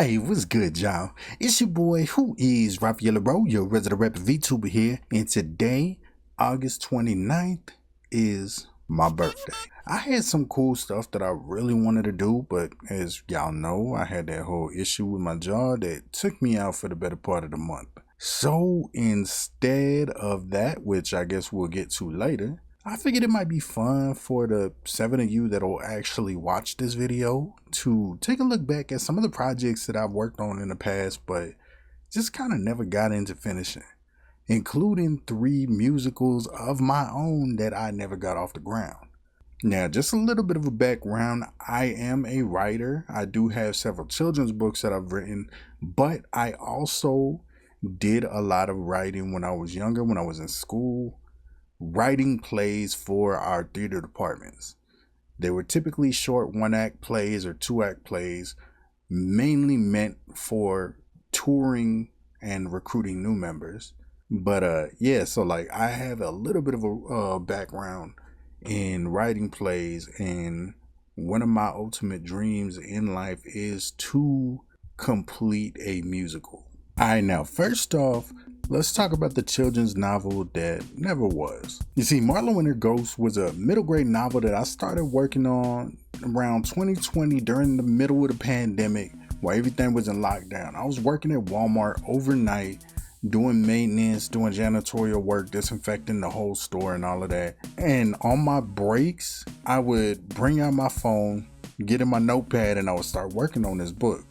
Hey, what's good, y'all? It's your boy, Who Is Raphael Leraux, your resident rapper VTuber here, and today, August 29th, is my birthday. I had some cool stuff that I really wanted to do, but as y'all know, I had that whole issue with my jaw that took me out for the better part of the month. So instead of that, which I guess we'll get to later, I figured it might be fun for the 7 of you that'll actually watch this video to take a look back at some of the projects that I've worked on in the past, but just kind of never got into finishing, including 3 musicals of my own that I never got off the ground. Now, just a little bit of a background. I am a writer. I do have several children's books that I've written, but I also did a lot of writing when I was younger, when I was in school, writing plays for our theater departments. They were typically short 1-act plays or 2-act plays, mainly meant for touring and recruiting new members. But yeah, so like I have a little bit of a background in writing plays, and one of my ultimate dreams in life is to complete a musical. Alright, now first off, let's talk about the children's novel that never was. You see, Marlo and Her Ghost was a middle grade novel that I started working on around 2020 during the middle of the pandemic while everything was in lockdown. I was working at Walmart overnight, doing maintenance, doing janitorial work, disinfecting the whole store and all of that. And on my breaks, I would bring out my phone, get in my notepad, and I would start working on this book.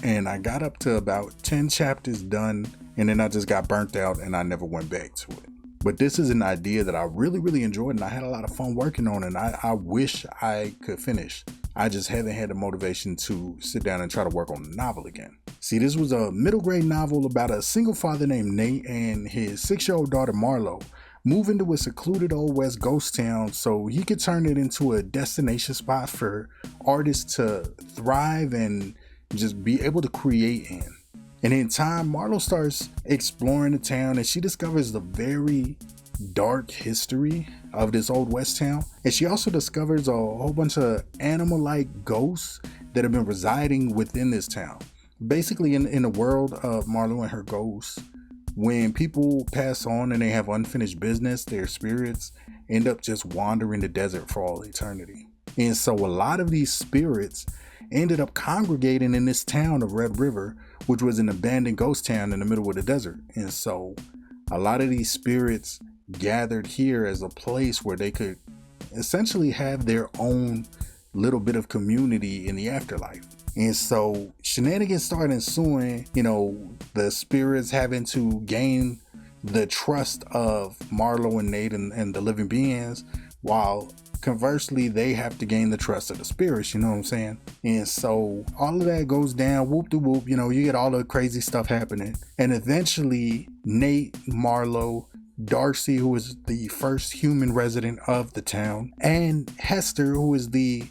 And I got up to about 10 chapters done, and then I just got burnt out and I never went back to it. But this is an idea that I really enjoyed, and I had a lot of fun working on, and I wish I could finish. I just haven't had the motivation to sit down and try to work on the novel again. See, this was a middle grade novel about a single father named Nate and his 6-year-old daughter Marlo move into a secluded old west ghost town so he could turn it into a destination spot for artists to thrive and just be able to create in. And in time, Marlo starts exploring the town, and she discovers the very dark history of this old west town. And she also discovers a whole bunch of animal-like ghosts that have been residing within this town. Basically, in the world of Marlo and Her Ghosts, when people pass on and they have unfinished business, their spirits end up just wandering the desert for all eternity. And so a lot of these spirits ended up congregating in this town of Red River, which was an abandoned ghost town in the middle of the desert. And so a lot of these spirits gathered here as a place where they could essentially have their own little bit of community in the afterlife. And so shenanigans started ensuing, the spirits having to gain the trust of Marlo and Nate and the living beings, while conversely, they have to gain the trust of the spirits, you know what I'm saying? And so all of that goes down, whoop de whoop, you get all the crazy stuff happening. And eventually, Nate, Marlo, Darcy, who is the first human resident of the town, and Hester, who is the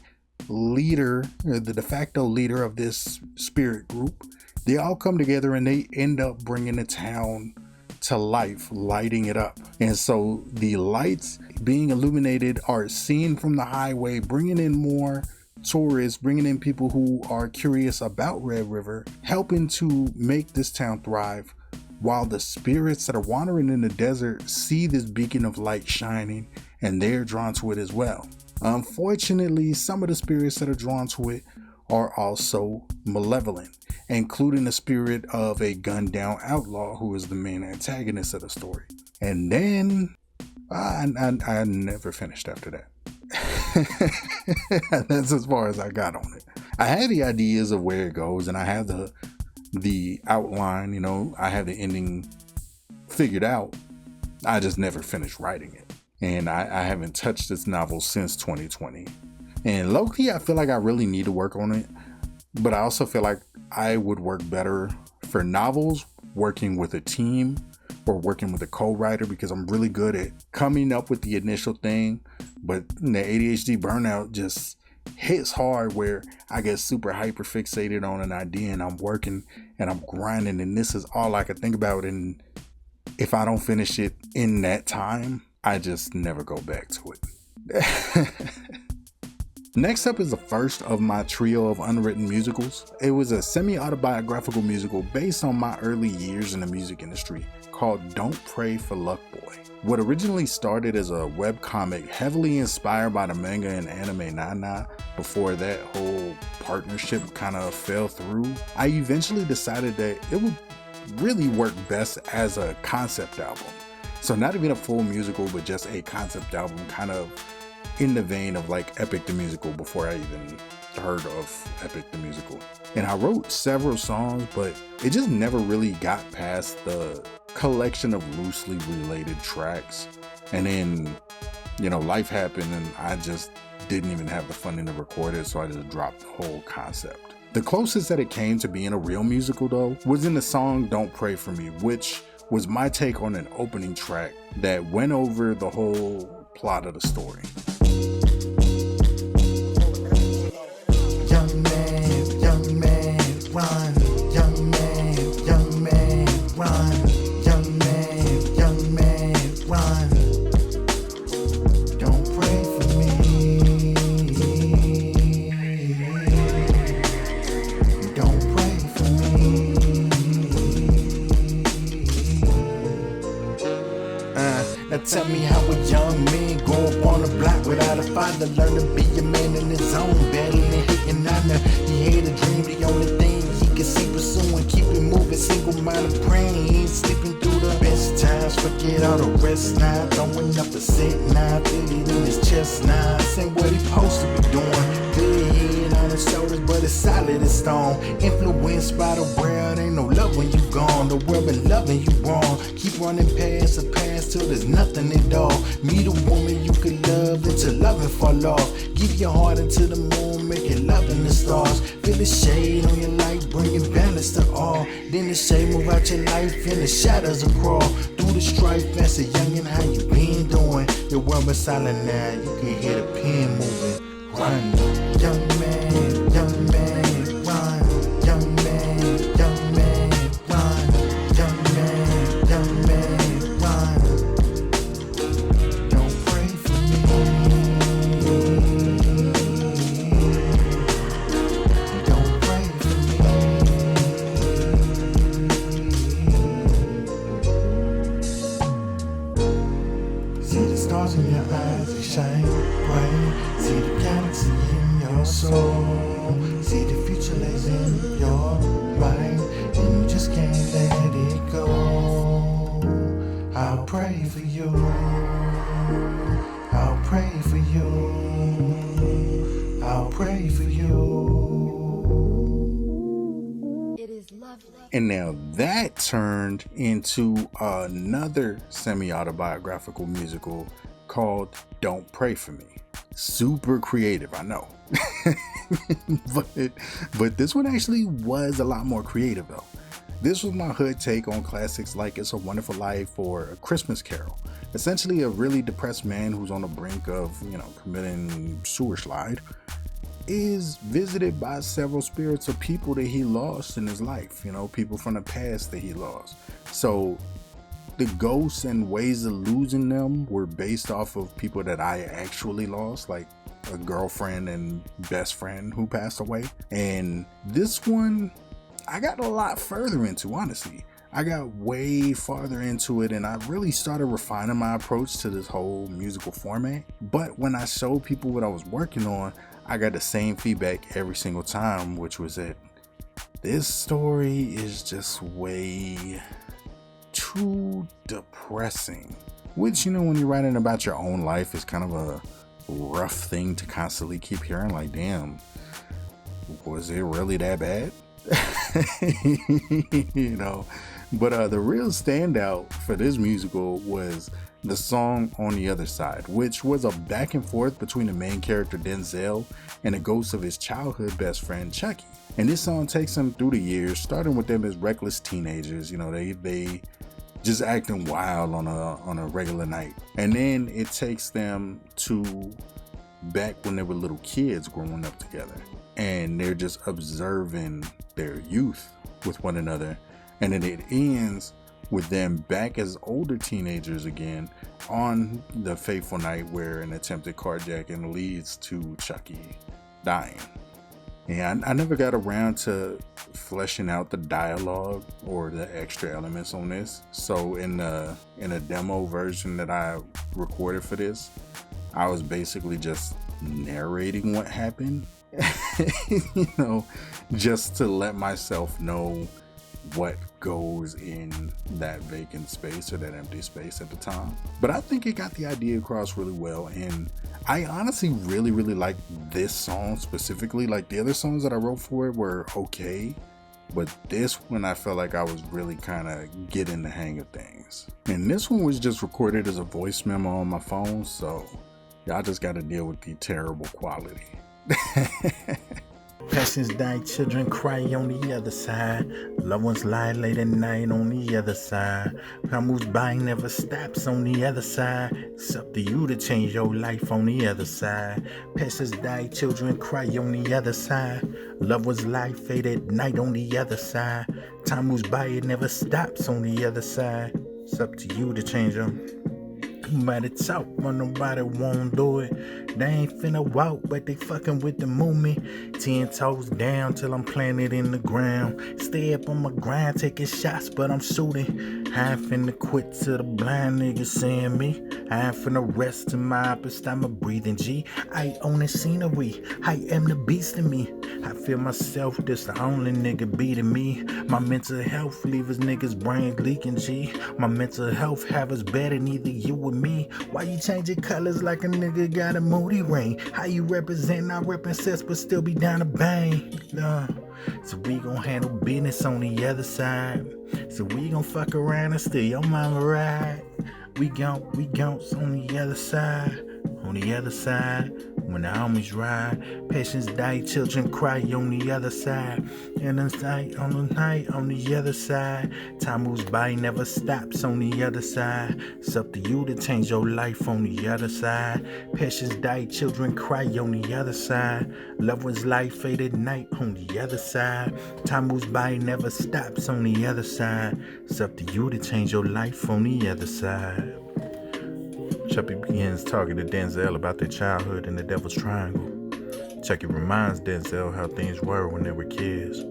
leader, the de facto leader of this spirit group, they all come together and they end up bringing the town to life, lighting it up. And so the lights being illuminated are seen from the highway, bringing in more tourists, bringing in people who are curious about Red River, helping to make this town thrive, while the spirits that are wandering in the desert see this beacon of light shining and they're drawn to it as well. Unfortunately, some of the spirits that are drawn to it are also malevolent, including the spirit of a gunned down outlaw who is the main antagonist of the story. And then I never finished after that. That's as far as I got on it. I had the ideas of where it goes, and I have the outline, I have the ending figured out. I just never finished writing it. And I haven't touched this novel since 2020. And low-key, I feel like I really need to work on it. But I also feel like I would work better for novels working with a team or working with a co-writer, because I'm really good at coming up with the initial thing, but the ADHD burnout just hits hard where I get super hyper fixated on an idea and I'm working and I'm grinding and this is all I could think about, and if I don't finish it in that time, I just never go back to it. Next up is the first of my trio of unwritten musicals. It was a semi-autobiographical musical based on my early years in the music industry called Don't Pray for Luck Boy. What originally started as a webcomic heavily inspired by the manga and anime Nana, before that whole partnership kind of fell through, I eventually decided that it would really work best as a concept album. So not even a full musical, but just a concept album, kind of in the vein of like Epic the Musical before I even heard of Epic the Musical. And I wrote several songs, but it just never really got past the collection of loosely related tracks. And then, life happened and I just didn't even have the funding to record it, so I just dropped the whole concept. The closest that it came to being a real musical though was in the song Don't Pray For Me, which was my take on an opening track that went over the whole plot of the story. Young man, run. Young man, run. Young man, run. Don't pray for me. Don't pray for me. Now tell me how a young man go up on the block without a father, learn to be a man in his own, battling and hating on her. He had a dream, the only thing he could see pursuing, keep it moving, single-minded praying. He ain't sleeping through the best times, forget all the rest now. Throwing up a set now, feel it in his chest now. This ain't what he supposed to be doing. Big head on his shoulders, but it's solid as stone. Influenced by the world, ain't no love when you gone. The world been loving you wrong. Keep running past the past till there's nothing at all. Meet a woman you could love until loving fall off. Give your heart into the moon, make it love in the stars. Feel the shade on your light, bringing balance to all. Then the shade move out your life and the shadows will crawl. Through the strife, that's a youngin', how you been doing? Your world is silent now, you can hear the pen moving. Run, young man, run. Young man, run. Young man, run. Don't pray for me. Don't pray for me. See the stars in your eyes, they shine bright. See the galaxy in your soul. See the future lays in your right, and you just can't let it go. I'll pray for you. I'll pray for you. I'll pray for you. It is lovely. And now that turned into another semi-autobiographical musical called Don't Pray For Me. Super creative, I know. but this one actually was a lot more creative though. This was my hood take on classics like It's a Wonderful Life or A Christmas Carol. Essentially a really depressed man who's on the brink of, committing sewer slide is visited by several spirits of people that he lost in his life, people from the past that he lost. So the ghosts and ways of losing them were based off of people that I actually lost, like a girlfriend and best friend who passed away. And this one, I got a lot further into, honestly. I got way farther into it and I really started refining my approach to this whole musical format. But when I showed people what I was working on, I got the same feedback every single time, which was that this story is just way too depressing. Which, when you're writing about your own life, is kind of a rough thing to constantly keep hearing. Like, damn, was it really that bad? But the real standout for this musical was the song On the Other Side, which was a back and forth between the main character Denzel and the ghost of his childhood best friend Chucky. And this song takes them through the years, starting with them as reckless teenagers. They just acting wild on a regular night, and then it takes them to back when they were little kids growing up together, and they're just observing their youth with one another. And then it ends with them back as older teenagers again on the fateful night where an attempted carjacking leads to Chucky dying. And I never got around to fleshing out the dialogue or the extra elements on this. So in a demo version that I recorded for this, I was basically just narrating what happened, you know, just to let myself know what goes in that vacant space or that empty space at the time. But I think it got the idea across really well, and I honestly really like this song specifically. Like, the other songs that I wrote for it were okay, but this one I felt like I was really kind of getting the hang of things. And this one was just recorded as a voice memo on my phone, so y'all just got to deal with the terrible quality. Patients die, children cry on the other side. Loved ones lie late at night on the other side. Time moves by, never stops on the other side. It's up to you to change your life on the other side. Patients die, children cry on the other side. Loved ones lie fade at night on the other side. Time moves by, it never stops on the other side. It's up to you to change them. Nobody talk, but nobody won't do it. They ain't finna walk, but they fucking with the movement. 10 toes down till I'm planted in the ground. Stay up on my grind, taking shots, but I'm shooting. I ain't finna quit till the blind niggas seeing me. I ain't finna rest till my opposite, I'm a breathing G. I own the scenery, I am the beast in me. I feel myself, this the only nigga beating me. My mental health leave us niggas brains leaking G. My mental health have us better, neither you or me. Why you changing colors like a nigga got a moody ring? How you represent, I represent, but still be down to bang. So we gon' handle business on the other side. So we gon' fuck around and steal your mama ride. We gon' on the other side. On the other side, when the homies ride, patients die, children cry on the other side. And on the night, on the other side, time moves by, never stops on the other side. It's up to you to change your life on the other side. Patients die, children cry on the other side. Loved ones' life fade at night on the other side. Time moves by, never stops on the other side. It's up to you to change your life on the other side. Chucky begins talking to Denzel about their childhood in the Devil's Triangle. Chucky reminds Denzel how things were when they were kids,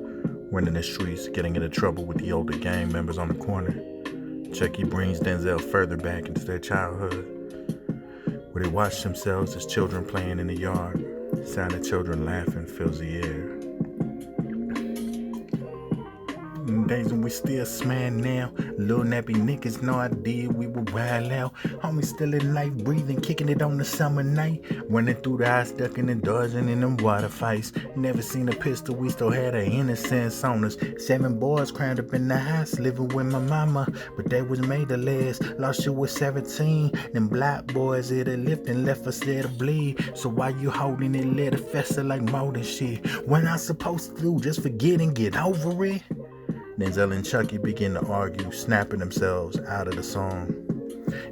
running the streets, getting into trouble with the older gang members on the corner. Chucky brings Denzel further back into their childhood, where they watch themselves as children playing in the yard. The sound of children laughing fills the air. Days when we still smash now. Little nappy niggas, no idea we were wild out. Homies still in life, breathing, kicking it on the summer night. Running through the ice, ducking and dodging in them water fights. Never seen a pistol, we still had our innocence on us. 7 boys crammed up in the house, living with my mama. But they was made to last. Lost you with 17. Them black boys hit a lift and left us there to bleed. So why you holding it, let it fester like mold and shit? When I supposed to do, just forget and get over it? Denzel and Chucky begin to argue, snapping themselves out of the song.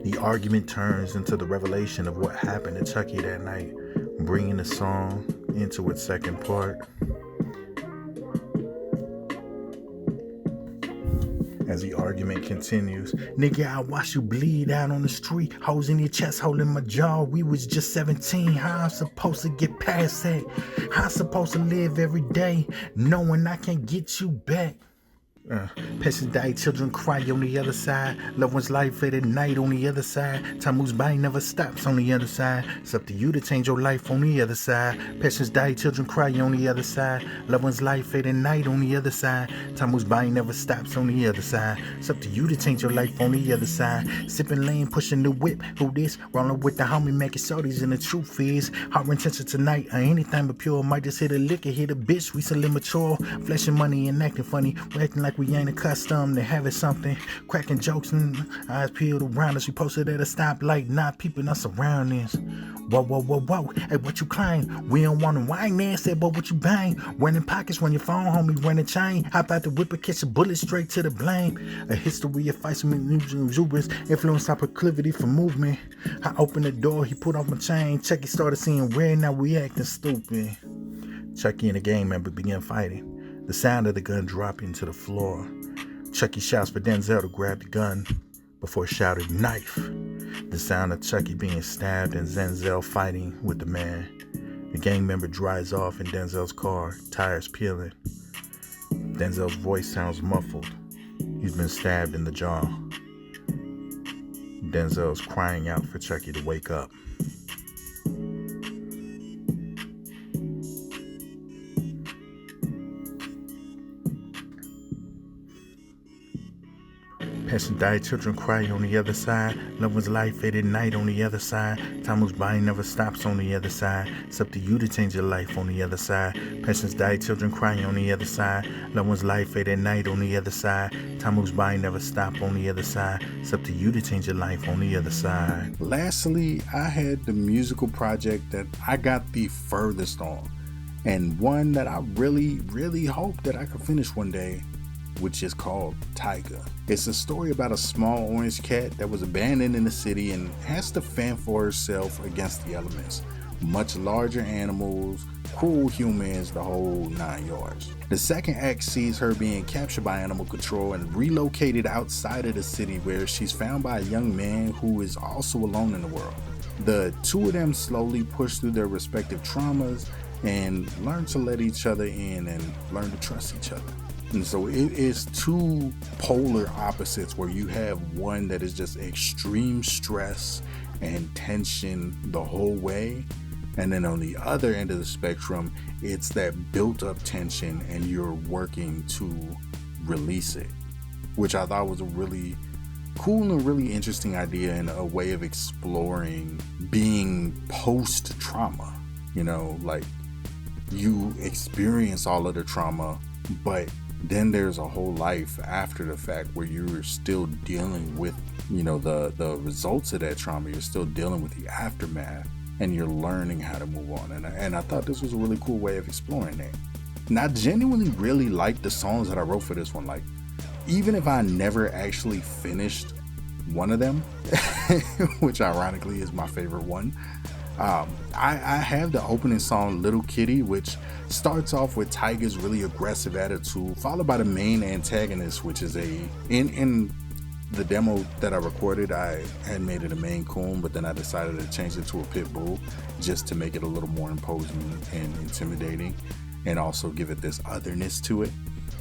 The argument turns into the revelation of what happened to Chucky that night, bringing the song into its second part. As the argument continues, nigga, I watch you bleed out on the street, holes in your chest, hole in my jaw. We was just 17. How I'm supposed to get past that? How I'm supposed to live every day knowing I can't get you back? Patients die, children cry on the other side. Loved ones' life fade at night on the other side. Time moves by, never stops on the other side. It's up to you to change your life on the other side. Patients die, children cry on the other side. Loved ones' life fade at night on the other side. Time moves by, never stops on the other side. It's up to you to change your life on the other side. Sipping lean, pushing the whip. Who this? Rolling with the homie, making shorties, and the truth is, our intention tonight are anything but pure. Might just hit a liquor, hit a bitch, recently mature. Flashing money and acting funny. We're acting like we ain't accustomed to having something. Cracking jokes and eyes peeled around us. We posted at a stoplight, not peeping our surroundings. Whoa, whoa, whoa, whoa. Hey, what you claim? We don't want to wine man, said, but what you bang? Running pockets, run your phone, homie, run a chain. Hop out the whip and catch a bullet straight to the blame. A history of fights with exuberance, influence our proclivity for movement. I opened the door, he put off my chain. Chucky started seeing red, now we acting stupid. Chucky and the gang member began fighting. The sound of the gun dropping to the floor. Chucky shouts for Denzel to grab the gun before shouting knife. The sound of Chucky being stabbed and Denzel fighting with the man. The gang member drives off in Denzel's car, tires peeling. Denzel's voice sounds muffled. He's been stabbed in the jaw. Denzel's crying out for Chucky to wake up. Passion died, children cry on the other side. Loved one's life faded night on the other side. Time moves by, never stops on the other side. It's up to you to change your life on the other side. Passions die, children cry on the other side. Loved one's life faded night on the other side. Time moves by, never stop on the other side. It's up to you to change your life on the other side. Lastly, I had the musical project that I got the furthest on, and one that I really hope that I could finish one day, which is called Taiga. It's a story about a small orange cat that was abandoned in the city and has to fend for herself against the elements. Much larger animals, cruel humans, the whole 9 yards. The second act sees her being captured by animal control and relocated outside of the city, where she's found by a young man who is also alone in the world. The two of them slowly push through their respective traumas and learn to let each other in and learn to trust each other. And so it is two polar opposites, where you have one that is just extreme stress and tension the whole way, and then on the other end of the spectrum, it's that built up tension and you're working to release it, which I thought was a really cool and really interesting idea, and a way of exploring being post trauma. You know, like, you experience all of the trauma, but then there's a whole life after the fact where you're still dealing with, you know, the results of that trauma. You're still dealing with the aftermath, and you're learning how to move on. And I thought this was a really cool way of exploring that. And I genuinely really liked the songs that I wrote for this one. Like, even if I never actually finished one of them, which ironically is my favorite one, I have the opening song Little Kitty, which starts off with Taiga's really aggressive attitude, followed by the main antagonist, which is in the demo that I recorded, I had made it a Maine Coon, but then I decided to change it to a pit bull just to make it a little more imposing and intimidating, and also give it this otherness to it.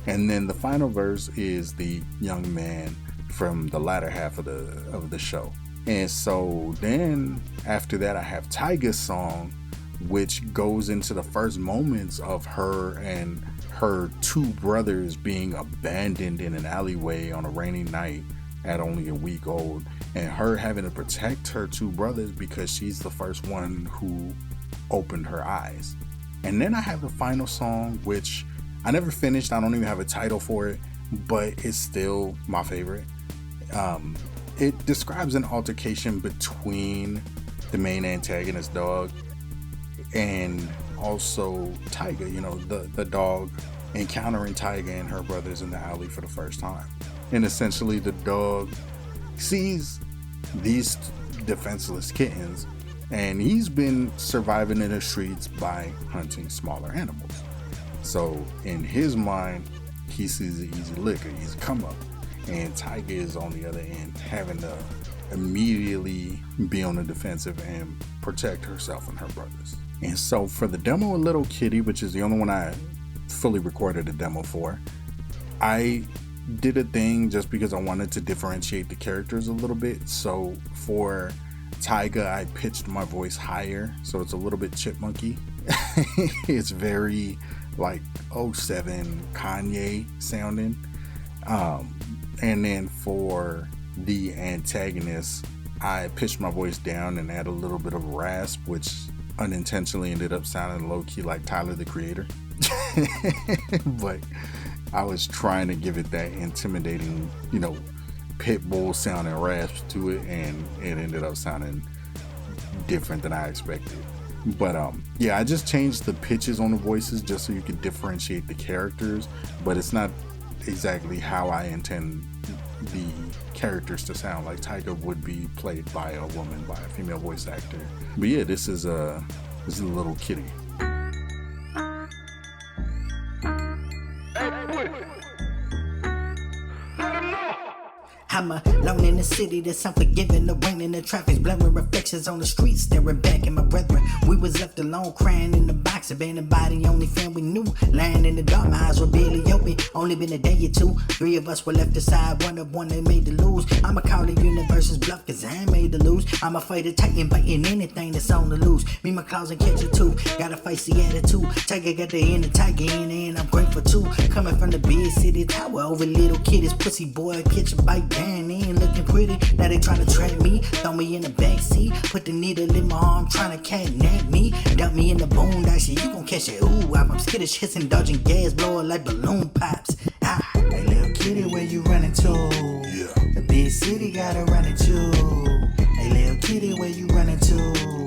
And then the final verse is the young man from the latter half of the show. And so then after that, I have Taiga's song, which goes into the first moments of her and her two brothers being abandoned in an alleyway on a rainy night at only a week old, and her having to protect her two brothers because she's the first one who opened her eyes. And then I have the final song, which I never finished. I don't even have a title for it, but it's still my favorite. It describes an altercation between the main antagonist dog and also Taiga, you know, the dog encountering Taiga and her brothers in the alley for the first time. And essentially the dog sees these defenseless kittens, and he's been surviving in the streets by hunting smaller animals. So in his mind, he sees an easy lick, an easy come up. And Taiga is on the other end, having to immediately be on the defensive and protect herself and her brothers. And so for the demo of Little Kitty, which is the only one I fully recorded a demo for, I did a thing just because I wanted to differentiate the characters a little bit. So for Taiga, I pitched my voice higher, so it's a little bit chipmunky. It's very like 07 Kanye sounding. And then for the antagonist, I pitched my voice down and add a little bit of rasp, which unintentionally ended up sounding low-key like Tyler, the Creator. But I was trying to give it that intimidating, you know, pit bull sounding rasp to it, and it ended up sounding different than I expected. But yeah, I just changed the pitches on the voices just so you could differentiate the characters, but it's not exactly how I intend the characters to sound. Like Taiga would be played by a woman, by a female voice actor. But yeah, this is a Little Kitty. I'm alone in the city that's unforgiving. The rain and the traffic's blurring reflections on the streets, staring back at my brethren. We was left alone, crying in the box, abandoned by the only fan we knew. Lying in the dark, my eyes were barely open. Only been a day or two. 3 of us were left aside, one that made the lose. I'ma call the universe's bluff, cause I ain't made the lose. I'm afraid of Titan biting anything that's on the loose. Me, my claws and catch it too. Got a feisty attitude. Taiga got the end of Taiga in the end, I'm grateful too. Coming from the big city tower over little kiddies. Pussy boy, catch a bite down in, looking pretty. Now they tryna trap me, throw me in the backseat. Put the needle in my arm, tryna catnap me. Dump me in the boondocks, yeah, you gon' catch it. Ooh, I'm skittish, hissing, dodging gas, blowing like balloon pops. Ah, hey little kitty, where you running to? Yeah. The big city gotta run it too. Hey little kitty, where you running to?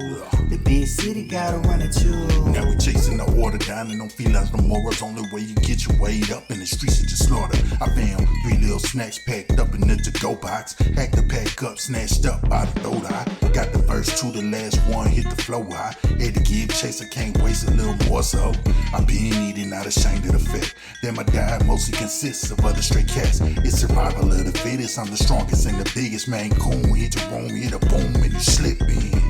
The big city gotta run it too. Now we chasing the order down and don't feel like no more. It's only way you get your weight up in the streets of just slaughter. I found 3 little snacks packed up in the to-go box. Had to pack up, snatched up by the throat high. Got the first 2, the last one hit the flow high. Had to give chase, I can't waste a little more so. I've been eating, not ashamed of the fact that my diet mostly consists of other stray cats. It's survival of the fittest, I'm the strongest and the biggest. Man, coon, hit your room, hit a boom and you slip in.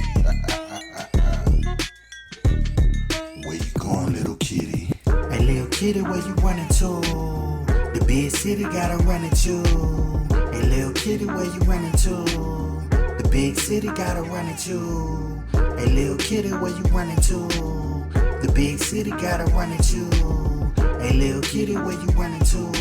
Where you going, little kitty? Hey little kitty, where you running to? The big city gotta run it too. Hey little kitty, where you running to? The big city gotta run it too. Hey little kitty, where you running to? The big city gotta run it too. Hey little kitty, where you running to?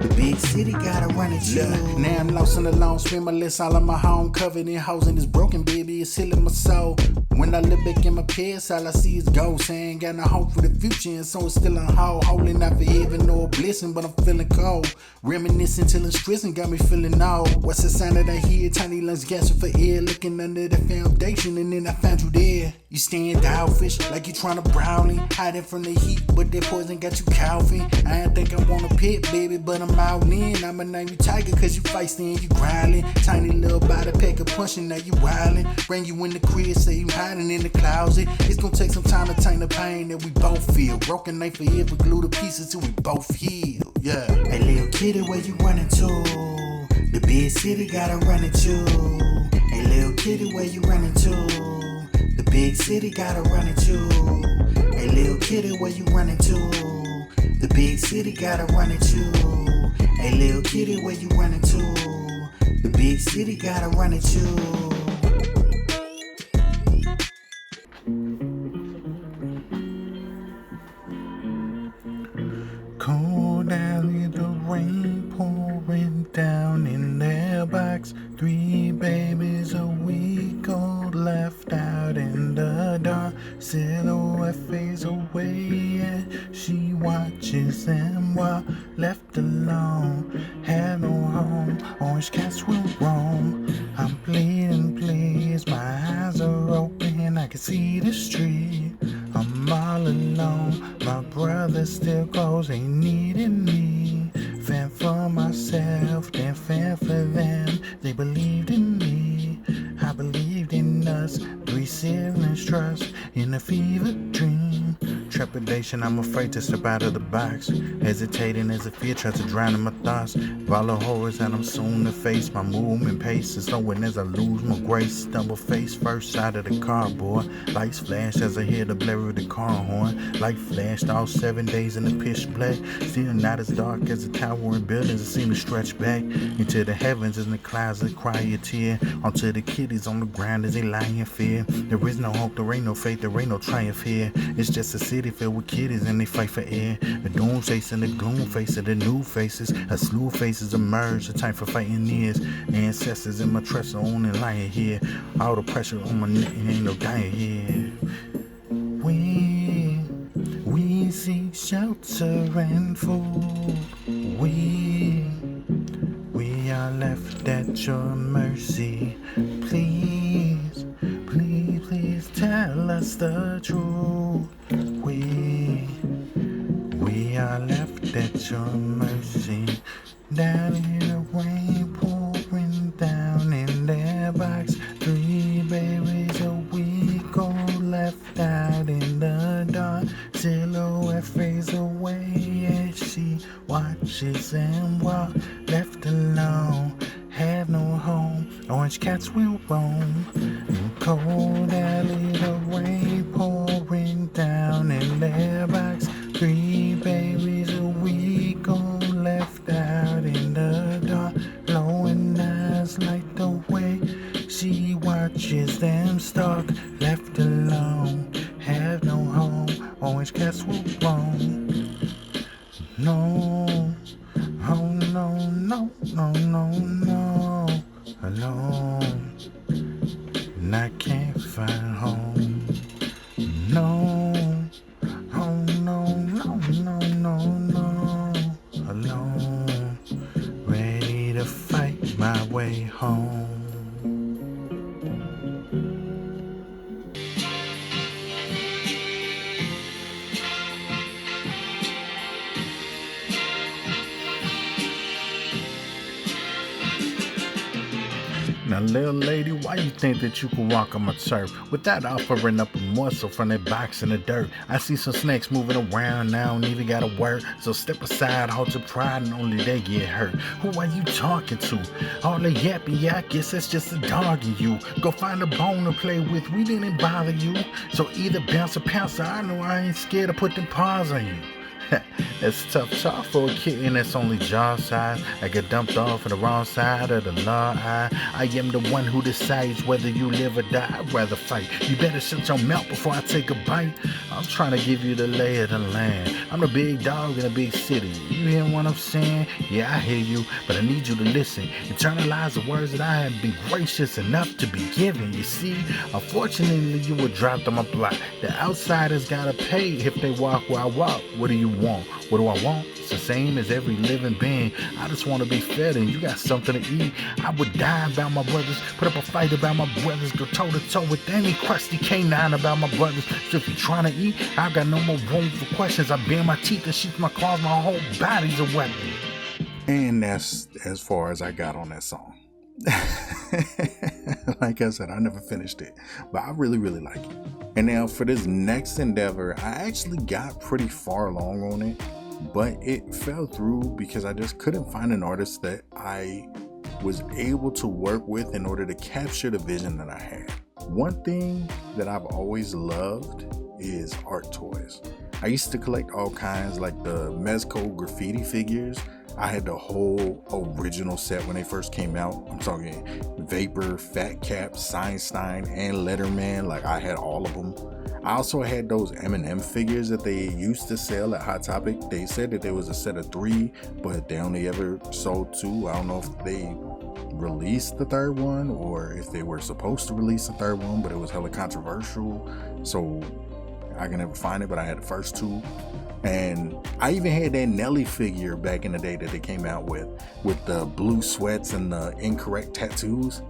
The big city gotta run it too. Now I'm lost and alone, spend my list all of my home, covered in hoes and it's broken, baby, it's healing my soul. When I look back in my past, all I see is ghosts. I ain't got no hope for the future, and so it's still on hold. Holding out for heaven or a blessing, but I'm feeling cold. Reminiscing till it's stressing, got me feeling old. What's the sound that I hear? Tiny lungs gasping for air, looking under the foundation, and then I found you there. You stand dogfish, like you trying to brownie, hiding from the heat, but that poison got you coughing. I ain't think I want a pet, baby, but I'm out in. I'ma name you Taiga, cause you feisty and you growling. Tiny little body pack of punching, now you wildin'. Bring you in the crib, say you hiding in the closet. It's gonna take some time to tame the pain that we both feel. Broken ain't forever, glue the pieces till we both heal. Yeah. Hey little kitty, where you running to? The big city gotta run it too. Hey little kitty, where you running to? The big city gotta run it too. Hey little kitty, where you running to? The big city gotta run it too. Hey little kitty, where you running to? The big city gotta run it too. Cold down, the rain pouring down in their box. 3 babies a week old left out in the dark. Silhouette fades away and she watches them while left alone. Had no home, orange cats will roam. I'm bleeding, please, my eyes are open, I can see the street. I'm all alone, my brother still close, ain't needing me. Fan for myself, then fan for them. They believed in me, I believed in us. 3 siblings trust in a fever dream. Trepidation, I'm afraid to step out of the box. Hesitating as if fear tries to drown in my thoughts. Follow horrors that I'm soon to face. My movement pace is slowing as I lose my grace. Stumble face first out of the cardboard. Lights flash as I hear the blare of the car horn. Light flashed all 7 days in the pitch black. Still not as dark as the towering buildings that seem to stretch back into the heavens as the clouds that cry a tear. Onto the kiddies on the ground as they lie in fear. There is no hope, there ain't no faith, there ain't no triumph here. It's just a city filled with kiddies and they fight for air. The doom chasing the gloom face of the new faces. A slew of faces emerge, the time for fighting is. Ancestors in my trust are only lying here. All the pressure on my neck and ain't no dying here. We seek shelter and food. We are left at your mercy. Please, please, please tell us the truth. We are left at your mercy. Down in the rain pouring down in their box. 3 babies a week old left out in the dark. Silhouette fades away as she watches them walk. Left alone, have no home. Orange cats will roam. Cold alley, the rain pouring down in their backs. 3 babies a week old left out in the dark. Glowing eyes like the way she watches them stalk. Left alone, have no home. Orange cats will roam. No, oh no, no, no, no, no. Alone, and I can't find home. No, oh no, no, no, no, no. Alone, ready to fight my way home. Now, little lady, why you think that you can walk on my turf without offering up a morsel from that box in the dirt? I see some snakes moving around now, don't even gotta work. So step aside, hold your pride, and only they get hurt. Who are you talking to? All the yappy, yeah, I guess that's just a dog in you. Go find a bone to play with, we didn't bother you. So either bounce or pounce, I know I ain't scared to put them paws on you. It's tough talk for a kitten that's only jaw size. I get dumped off on the wrong side of the law. I am the one who decides whether you live or die. I'd rather fight. You better shut your mouth before I take a bite. I'm trying to give you the lay of the land. I'm the big dog in a big city. You hear what I'm saying? Yeah, I hear you, but I need you to listen. Internalize the words that I have been gracious enough to be given. You see, unfortunately, you were dropped on my block. The outsiders gotta pay if they walk where I walk. What do you want? What do I want? It's the same as every living being. I just want to be fed and you got something to eat. I would die about my brothers, put up a fight about my brothers, go toe to toe with any crusty canine about my brothers. So if you're trying to eat, I got no more room for questions. I bare my teeth and sheath my claws, my whole body's a weapon. And that's as far as I got on that song. Like I said, I never finished it, but I really like it. And now for this next endeavor, I actually got pretty far along on it, but it fell through because I just couldn't find an artist that I was able to work with in order to capture the vision that I had. One thing that I've always loved is art toys. I used to collect all kinds, like the Mezco graffiti figures. I had the whole original set when they first came out. I'm talking Vapor, Fat Cap, Einstein, and Letterman. Like, I had all of them. I also had those M&M figures that they used to sell at Hot Topic. They said that there was a set of 3, but they only ever sold 2. I don't know if they released the 3rd one or if they were supposed to release the 3rd one, but it was hella controversial, so I can never find it. But I had the first 2. And I even had that Nelly figure back in the day that they came out with the blue sweats and the incorrect tattoos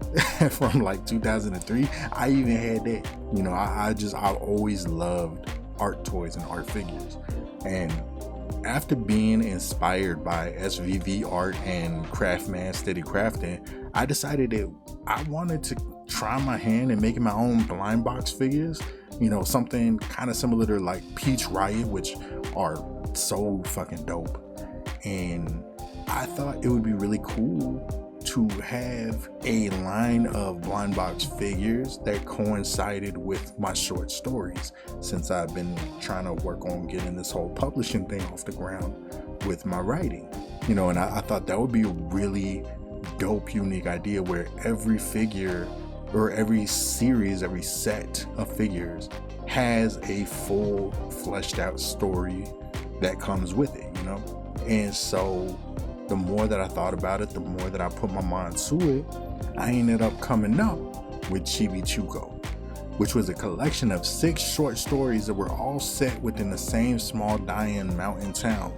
from like 2003. I even had that. You know, I always loved art toys and art figures. And after being inspired by SVV art and Craftman Steady Crafting, I decided that I wanted to try my hand in making my own blind box figures. You know, something kind of similar to like Peach Riot, which are so fucking dope. And I thought it would be really cool to have a line of blind box figures that coincided with my short stories, since I've been trying to work on getting this whole publishing thing off the ground with my writing. You know, and I thought that would be a really dope, unique idea where every figure or every series, every set of figures has a full fleshed out story that comes with it, you know? And so the more that I thought about it, the more that I put my mind to it, I ended up coming up with Chibi Chuko, which was a collection of 6 short stories that were all set within the same small Dayan mountain town,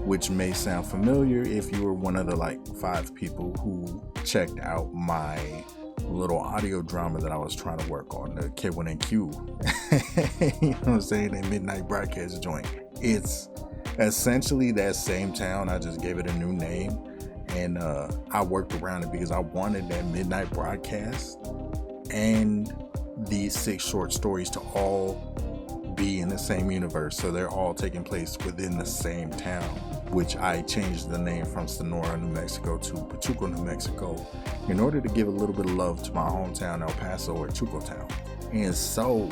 which may sound familiar if you were one of the like 5 people who checked out my little audio drama that I was trying to work on, the K1NQ. You know what I'm saying? That midnight broadcast joint. It's essentially that same town. I just gave it a new name, and I worked around it because I wanted that midnight broadcast and these 6 short stories to all be in the same universe, so they're all taking place within the same town. which I changed the name from Sonora, New Mexico to Pachuco, New Mexico, in order to give a little bit of love to my hometown, El Paso, or Chuco Town. And so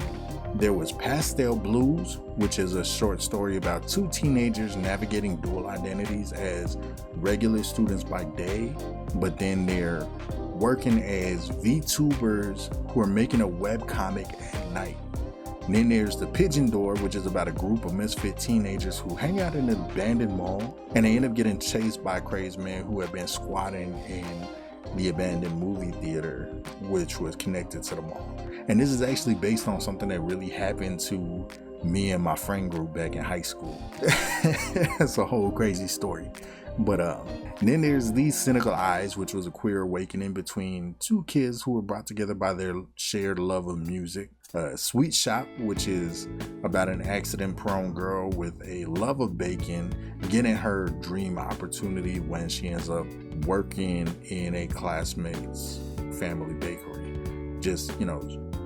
there was Pastel Blues, which is a short story about two teenagers navigating dual identities as regular students by day, but then they're working as VTubers who are making a webcomic at night. And then there's The Pigeon Door, which is about a group of misfit teenagers who hang out in an abandoned mall, and they end up getting chased by crazed men who have been squatting in the abandoned movie theater, which was connected to the mall. And this is actually based on something that really happened to me and my friend group back in high school. That's a whole crazy story. But then there's These Cynical Eyes, which was a queer awakening between two kids who were brought together by their shared love of music. Sweet Shop, which is about an accident-prone girl with a love of baking getting her dream opportunity when she ends up working in a classmate's family bakery. Just,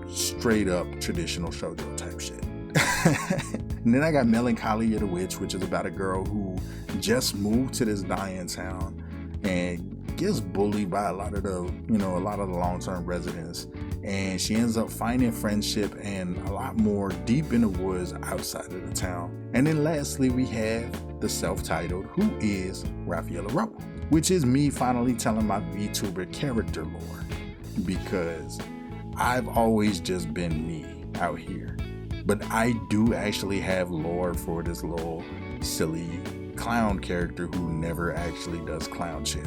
straight up traditional shoujo type shit. And then I got Melancholia the Witch, which is about a girl who just moved to this dying town and gets bullied by a lot of the long-term residents, and she ends up finding friendship and a lot more deep in the woods outside of the town. And then lastly, we have the self-titled Who Is Raphael Leraux, which is me finally telling my VTuber character lore, because I've always just been me out here. But I do actually have lore for this little silly clown character who never actually does clown shit.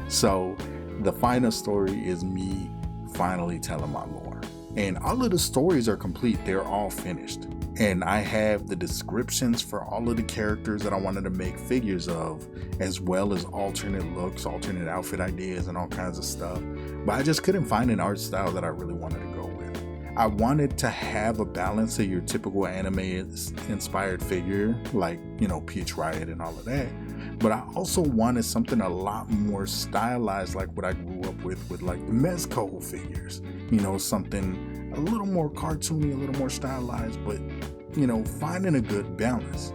So the final story is me finally telling my lore. And all of the stories are complete. They're all finished. And I have the descriptions for all of the characters that I wanted to make figures of, as well as alternate looks, alternate outfit ideas, and all kinds of stuff. But I just couldn't find an art style that I really wanted to go with. I wanted to have a balance of your typical anime inspired figure, like, Peach Riot and all of that. But I also wanted something a lot more stylized, like what I grew up with like the Mezco figures. Something a little more cartoony, a little more stylized, but, finding a good balance.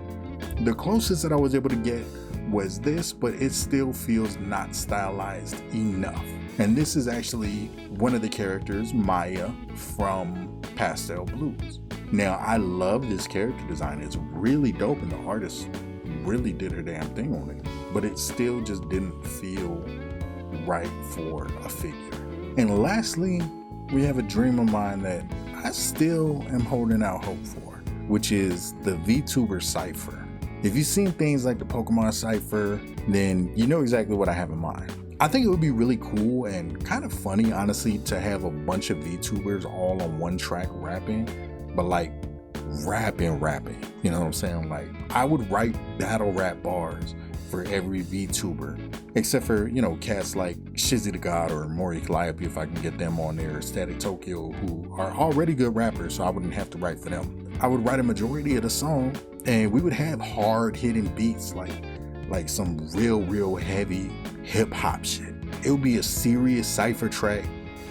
The closest that I was able to get was this, but it still feels not stylized enough. And this is actually one of the characters, Maya, from Pastel Blues. Now, I love this character design. It's really dope, and the artist really did her damn thing on it. But it still just didn't feel right for a figure. And lastly, we have a dream of mine that I still am holding out hope for, which is the VTuber Cypher. If you've seen things like the Pokemon Cypher, then you know exactly what I have in mind. I think it would be really cool and kind of funny, honestly, to have a bunch of VTubers all on one track rapping, but like rapping. You know what I'm saying? Like, I would write battle rap bars for every VTuber, except for, cats like Shizzy the God or Mori Calliope, if I can get them on there, Static Tokyo, who are already good rappers, so I wouldn't have to write for them. I would write a majority of the song, and we would have hard hitting beats like some real heavy hip hop shit. It would be a serious cypher track,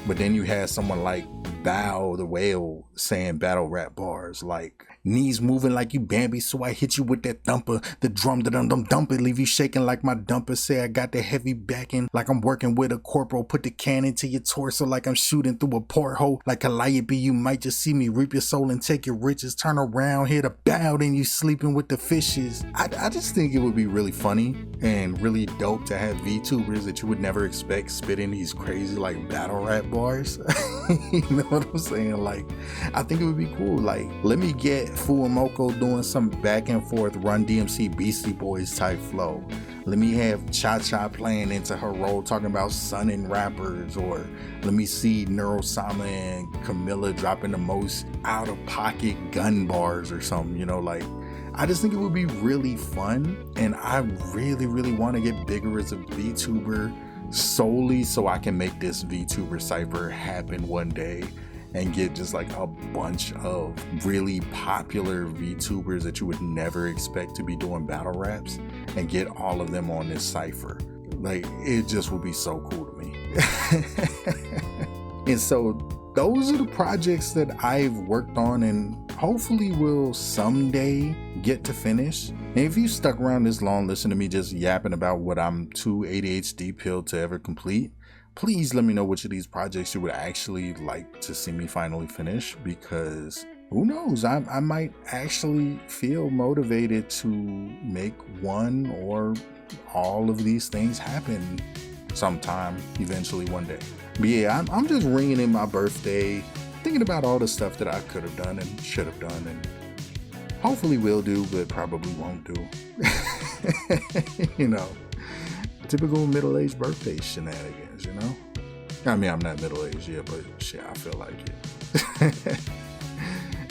but then you had someone like Bow the Whale saying battle rap bars like, knees moving like you Bambi, so I hit you with that thumper. The drum, the dum dum dump it, leave you shaking like my dumper. Say I got the heavy backing, like I'm working with a corporal. Put the cannon to your torso like I'm shooting through a porthole. Like Calliope, you might just see me reap your soul and take your riches. Turn around, hit a bow, then you sleeping with the fishes. I just think it would be really funny and really dope to have VTubers that you would never expect spitting these crazy like battle rap bars. You know what I'm saying? Like, I think it would be cool. Like, let me get Fuamoko doing some back and forth Run DMC Beastie Boys type flow. Let me have Cha-Cha playing into her role talking about sunning rappers, or let me see Neuro-Sama and Camilla dropping the most out of pocket gun bars or something, like, I just think it would be really fun, and I really want to get bigger as a VTuber solely so I can make this VTuber Cypher happen one day and get just like a bunch of really popular VTubers that you would never expect to be doing battle raps and get all of them on this cypher. Like, it just would be so cool to me. And so those are the projects that I've worked on and hopefully will someday get to finish. And if you stuck around this long listening to me just yapping about what I'm too ADHD pilled to ever complete, please let me know which of these projects you would actually like to see me finally finish, because who knows, I might actually feel motivated to make one or all of these things happen sometime, eventually one day. But yeah, I'm just ringing in my birthday, thinking about all the stuff that I could have done and should have done, and hopefully will do, but probably won't do. You know, typical middle-aged birthday shenanigans, you know? I mean, I'm not middle-aged yet, but shit, I feel like it.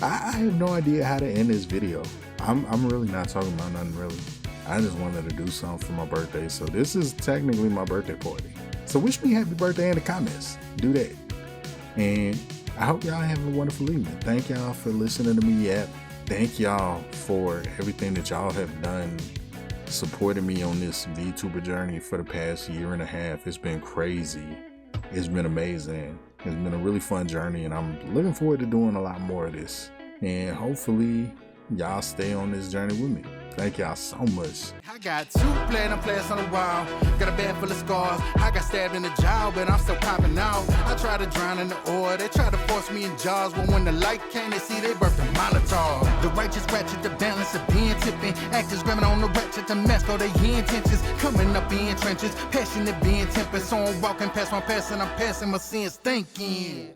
I have no idea how to end this video. I'm really not talking about nothing really. I just wanted to do something for my birthday, so this is technically my birthday party. So wish me happy birthday in the comments. Do that. And I hope y'all have a wonderful evening. Thank y'all for listening to me yap. Thank y'all for everything that y'all have done, supporting me on this VTuber journey for the past year and a half. It's been crazy. It's been amazing. It's been a really fun journey, and I'm looking forward to doing a lot more of this. And hopefully y'all stay on this journey with me. Thank y'all so much. I got 2 platinum plaques on the wall, got a bag full of scars. I got stabbed in the jaw, but I'm still popping out. I tried to drown in the oil, they tried to force me in jars, but when the light came, they see they birthed a Molotov. The righteous ratchet, the balance of being tipping, actors grabbing on the ratchet to mask all their intentions, coming up in trenches, passionate being tempered. So I'm walking past my past and I'm passing my sins thinking.